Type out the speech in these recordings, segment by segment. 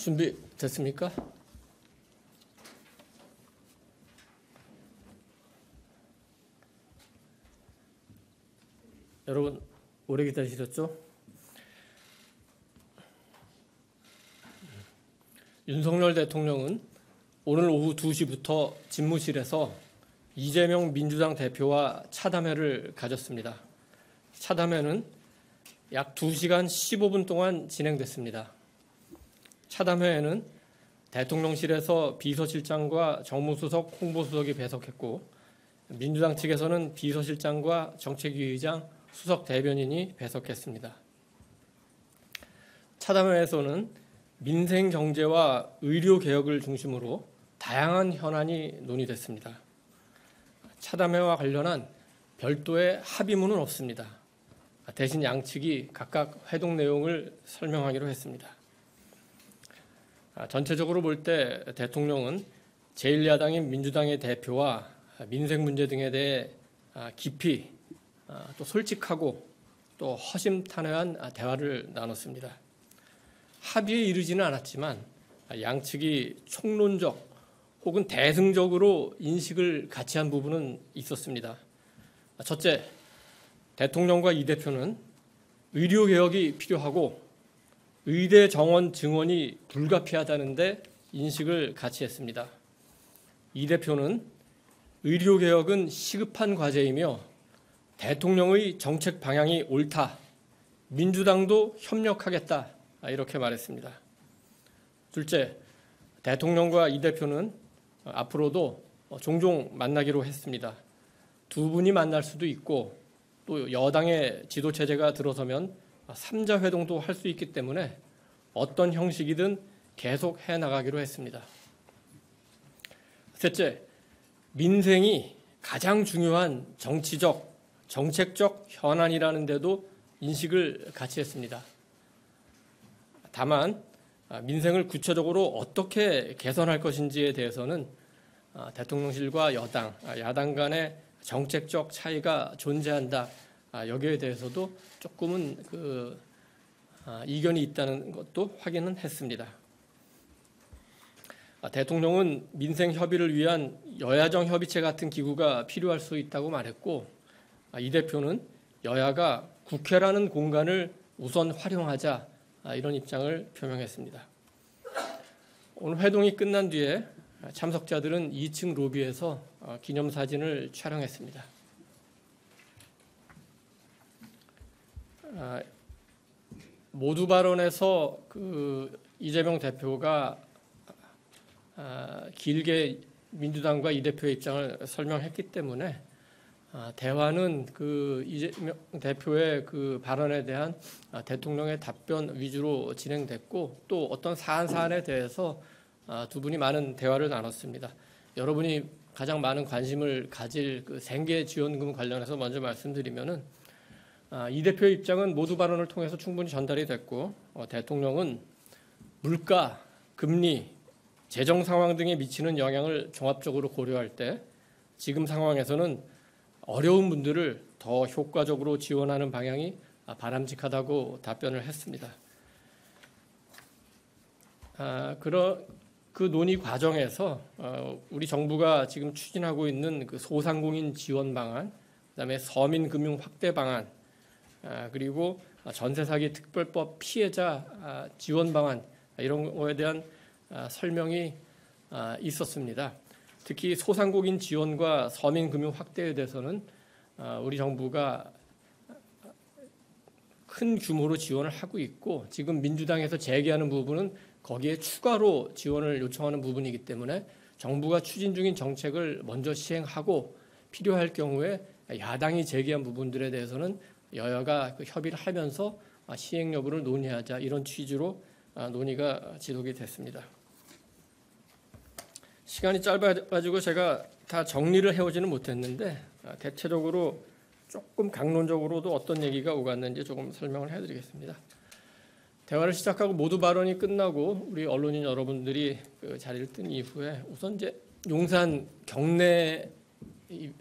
준비 됐습니까? 여러분 오래 기다리셨죠? 윤석열 대통령은 오늘 오후 2시부터 집무실에서 이재명 민주당 대표와 차담회를 가졌습니다. 차담회는 약 2시간 15분 동안 진행됐습니다. 차담회에는 대통령실에서 비서실장과 정무수석, 홍보수석이 배석했고 민주당 측에서는 비서실장과 정책위의장, 수석 대변인이 배석했습니다. 차담회에서는 민생 경제와 의료 개혁을 중심으로 다양한 현안이 논의됐습니다. 차담회와 관련한 별도의 합의문은 없습니다. 대신 양측이 각각 회동 내용을 설명하기로 했습니다. 전체적으로 볼 때 대통령은 제1야당인 민주당의 대표와 민생 문제 등에 대해 깊이 또 솔직하고 또 허심탄회한 대화를 나눴습니다. 합의에 이르지는 않았지만 양측이 총론적 혹은 대승적으로 인식을 같이 한 부분은 있었습니다. 첫째, 대통령과 이 대표는 의료개혁이 필요하고 의대 정원 증원이 불가피하다는데 인식을 같이 했습니다. 이 대표는 의료개혁은 시급한 과제이며 대통령의 정책 방향이 옳다. 민주당도 협력하겠다. 이렇게 말했습니다. 둘째, 대통령과 이 대표는 앞으로도 종종 만나기로 했습니다. 두 분이 만날 수도 있고 또 여당의 지도체제가 들어서면 3자 회동도 할 수 있기 때문에 어떤 형식이든 계속 해나가기로 했습니다. 셋째, 민생이 가장 중요한 정치적, 정책적 현안이라는 데도 인식을 같이 했습니다. 다만 민생을 구체적으로 어떻게 개선할 것인지에 대해서는 대통령실과 여당, 야당 간의 정책적 차이가 존재한다. 여기에 대해서도 조금은 이견이 있다는 것도 확인은 했습니다. 대통령은 민생 협의를 위한 여야정 협의체 같은 기구가 필요할 수 있다고 말했고 이 대표는 여야가 국회라는 공간을 우선 활용하자 이런 입장을 표명했습니다. 오늘 회동이 끝난 뒤에 참석자들은 2층 로비에서 기념사진을 촬영했습니다. 모두 발언에서 이재명 대표가 길게 민주당과 이 대표의 입장을 설명했기 때문에 대화는 이재명 대표의 발언에 대한 대통령의 답변 위주로 진행됐고 또 어떤 사안에 대해서 두 분이 많은 대화를 나눴습니다. 여러분이 가장 많은 관심을 가질 생계 지원금 관련해서 먼저 말씀드리면은 이 대표의 입장은 모두 발언을 통해서 충분히 전달이 됐고 대통령은 물가, 금리, 재정 상황 등에 미치는 영향을 종합적으로 고려할 때 지금 상황에서는 어려운 분들을 더 효과적으로 지원하는 방향이 바람직하다고 답변을 했습니다. 그 논의 과정에서 우리 정부가 지금 추진하고 있는 소상공인 지원 방안, 그다음에 서민 금융 확대 방안, 그리고 전세 사기 특별법 피해자 지원 방안 이런 거에 대한 설명이 있었습니다. 특히 소상공인 지원과 서민 금융 확대에 대해서는 우리 정부가 큰 규모로 지원을 하고 있고 지금 민주당에서 제기하는 부분은 거기에 추가로 지원을 요청하는 부분이기 때문에 정부가 추진 중인 정책을 먼저 시행하고 필요할 경우에 야당이 제기한 부분들에 대해서는 여야가 협의를 하면서 시행 여부를 논의하자 이런 취지로 논의가 지속이 됐습니다. 시간이 짧아가지고 제가 다 정리를 해오지는 못했는데 대체적으로 조금 강론적으로도 어떤 얘기가 오갔는지 조금 설명을 해드리겠습니다. 대화를 시작하고 모두 발언이 끝나고 우리 언론인 여러분들이 자리를 뜬 이후에 우선 이제 용산 경내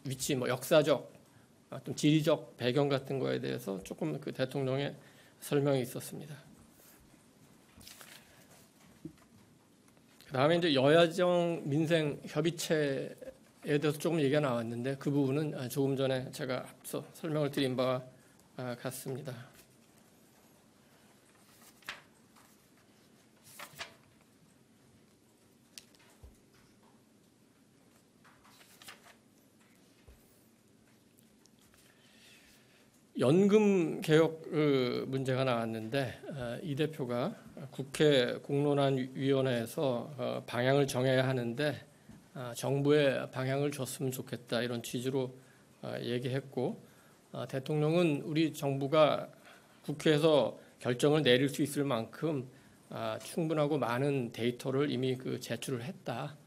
위치, 역사적, 좀 지리적 배경 같은 거에 대해서 조금 대통령의 설명이 있었습니다. 그다음에 이제 여야정 민생 협의체에 대해서 조금 얘기가 나왔는데 그 부분은 조금 전에 제가 앞서 설명을 드린 바와 같습니다. 연금 개혁 문제가 나왔는데 이 대표가 국회 공론화위원회에서 방향을 정해야 하는데 정부에 방향을 줬으면 좋겠다 이런 취지로 얘기했고 대통령은 우리 정부가 국회에서 결정을 내릴 수 있을 만큼 충분하고 많은 데이터를 이미 제출을 했다.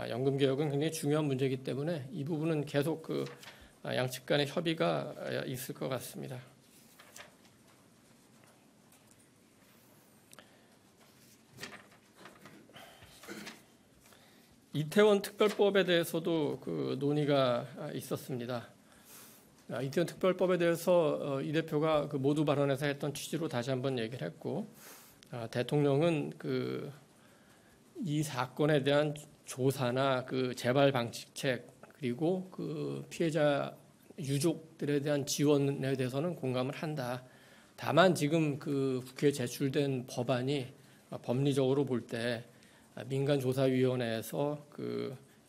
연금 개혁은 굉장히 중요한 문제이기 때문에 이 부분은 계속 양측 간의 협의가 있을 것 같습니다. 이태원 특별법에 대해서도 논의가 있었습니다. 이태원 특별법에 대해서 이 대표가 모두 발언에서 했던 취지로 다시 한번 얘기를 했고 대통령은 이 사건에 대한 조사나 재발 방지책 그리고 피해자 유족들에 대한 지원에 대해서는 공감을 한다. 다만 지금 국회에 제출된 법안이 법리적으로 볼 때 민간조사위원회에서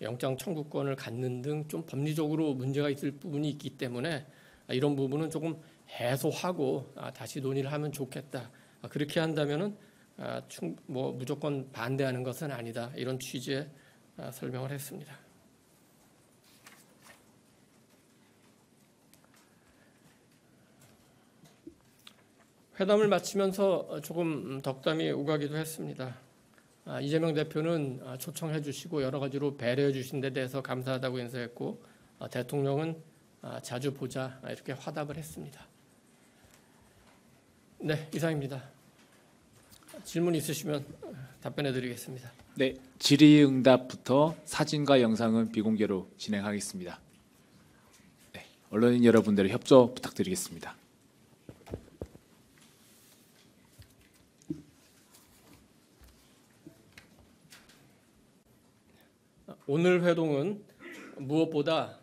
영장 청구권을 갖는 등 좀 법리적으로 문제가 있을 부분이 있기 때문에 이런 부분은 조금 해소하고 다시 논의를 하면 좋겠다. 그렇게 한다면은 무조건 반대하는 것은 아니다. 이런 취지의 설명을 했습니다. 회담을 마치면서 조금 덕담이 오가기도 했습니다. 이재명 대표는 초청해 주시고 여러 가지로 배려해 주신 데 대해서 감사하다고 인사했고 대통령은 자주 보자 이렇게 화답을 했습니다. 네, 이상입니다. 질문 있으시면 답변해 드리겠습니다. 네, 질의응답부터 사진과 영상은 비공개로 진행하겠습니다. 네, 언론인 여러분들의 협조 부탁드리겠습니다. 오늘 회동은 무엇보다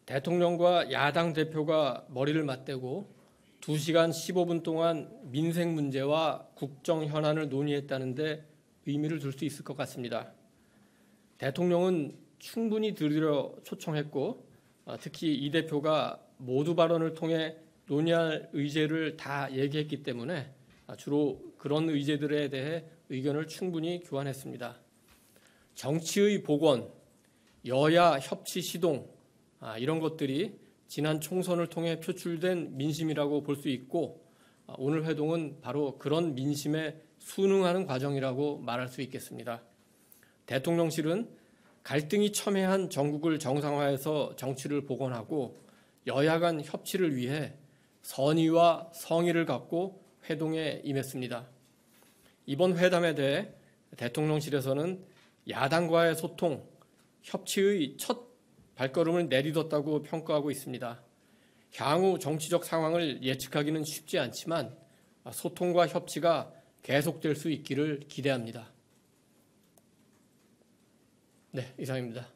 대통령과 야당 대표가 머리를 맞대고 2시간 15분 동안 민생 문제와 국정 현안을 논의했다는데 의미를 둘 수 있을 것 같습니다. 대통령은 충분히 들으려 초청했고 특히 이 대표가 모두 발언을 통해 논의할 의제를 다 얘기했기 때문에 주로 그런 의제들에 대해 의견을 충분히 교환했습니다. 정치의 복원, 여야 협치 시동 이런 것들이 지난 총선을 통해 표출된 민심이라고 볼 수 있고 오늘 회동은 바로 그런 민심에 순응하는 과정이라고 말할 수 있겠습니다. 대통령실은 갈등이 첨예한 전국을 정상화해서 정치를 복원하고 여야 간 협치를 위해 선의와 성의를 갖고 회동에 임했습니다. 이번 회담에 대해 대통령실에서는 야당과의 소통, 협치의 첫 발걸음을 내딛었다고 평가하고 있습니다. 향후 정치적 상황을 예측하기는 쉽지 않지만 소통과 협치가 계속될 수 있기를 기대합니다. 네, 이상입니다.